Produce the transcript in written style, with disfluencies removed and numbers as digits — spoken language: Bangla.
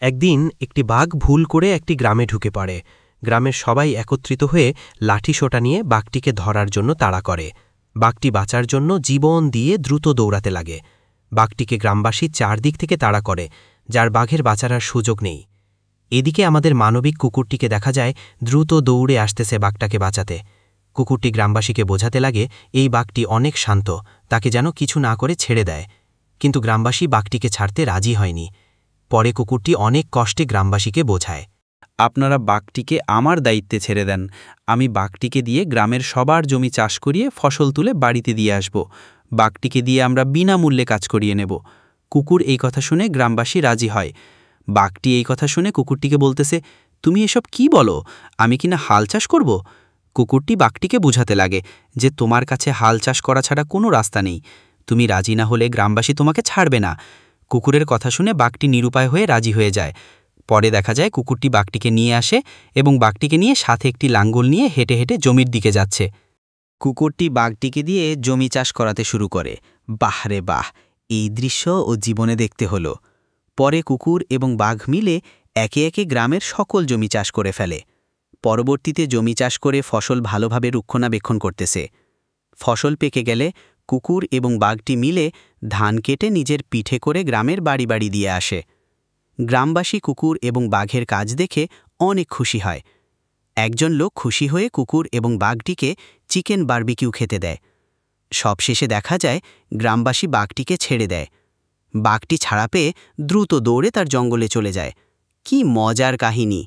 একদিন একটি বাঘ ভুল করে একটি গ্রামে ঢুকে পড়ে। গ্রামের সবাই একত্রিত হয়ে লাঠিসোঁটা নিয়ে বাঘটিকে ধরার জন্য তাড়া করে। বাঘটি বাঁচার জন্য জীবন দিয়ে দ্রুত দৌড়াতে লাগে। বাঘটিকে গ্রামবাসী চারদিক থেকে তাড়া করে, যার বাঘের বাঁচার আর সুযোগ নেই। এদিকে আমাদের মানবিক কুকুরটিকে দেখা যায় দ্রুত দৌড়ে আসতেছে বাঘটাকে বাঁচাতে। কুকুরটি গ্রামবাসীকে বোঝাতে লাগে এই বাঘটি অনেক শান্ত, তাকে যেন কিছু না করে ছেড়ে দেয়। কিন্তু গ্রামবাসী বাঘটিকে ছাড়তে রাজি হয়নি। পরে কুকুরটি অনেক কষ্টে গ্রামবাসীকে বোঝায়, আপনারা বাঘটিকে আমার দায়িত্বে ছেড়ে দেন। আমি বাঘটিকে দিয়ে গ্রামের সবার জমি চাষ করিয়ে ফসল তুলে বাড়িতে দিয়ে আসব। বাঘটিকে দিয়ে আমরা বিনামূল্যে কাজ করিয়ে নেব। কুকুর এই কথা শুনে গ্রামবাসী রাজি হয়। বাঘটি এই কথা শুনে কুকুরটিকে বলতেছে, তুমি এসব কি বলো? আমি কিনা হাল চাষ করব? কুকুরটি বাঘটিকে বোঝাতে লাগে যে তোমার কাছে হাল চাষ করা ছাড়া কোনো রাস্তা নেই। তুমি রাজি না হলে গ্রামবাসী তোমাকে ছাড়বে না। কুকুরের কথা শুনে বাঘটি নিরুপায় হয়ে রাজি হয়ে যায়। পরে দেখা যায় কুকুরটি বাঘটিকে নিয়ে আসে এবং বাঘটিকে নিয়ে সাথে একটি লাঙ্গল নিয়ে হেঁটে হেঁটে জমির দিকে যাচ্ছে। কুকুরটি বাঘটিকে দিয়ে জমি চাষ করাতে শুরু করে। বাহ রে বাহ, এই দৃশ্য ও জীবনে দেখতে হলো। পরে কুকুর এবং বাঘ মিলে একে একে গ্রামের সকল জমি চাষ করে ফেলে। পরবর্তীতে জমি চাষ করে ফসল ভালোভাবে রক্ষণাবেক্ষণ করতেছে। ফসল পেকে গেলে কুকুর এবং বাঘটি মিলে ধান কেটে নিজের পিঠে করে গ্রামের বাড়ি বাড়ি দিয়ে আসে। গ্রামবাসী কুকুর এবং বাঘের কাজ দেখে অনেক খুশি হয়। একজন লোক খুশি হয়ে কুকুর এবং বাঘটিকে চিকেন বারবিকিউ খেতে দেয়। সবশেষে দেখা যায় গ্রামবাসী বাঘটিকে ছেড়ে দেয়। বাঘটি ছাড়া পেয়ে দ্রুত দৌড়ে তার জঙ্গলে চলে যায়। কি মজার কাহিনী!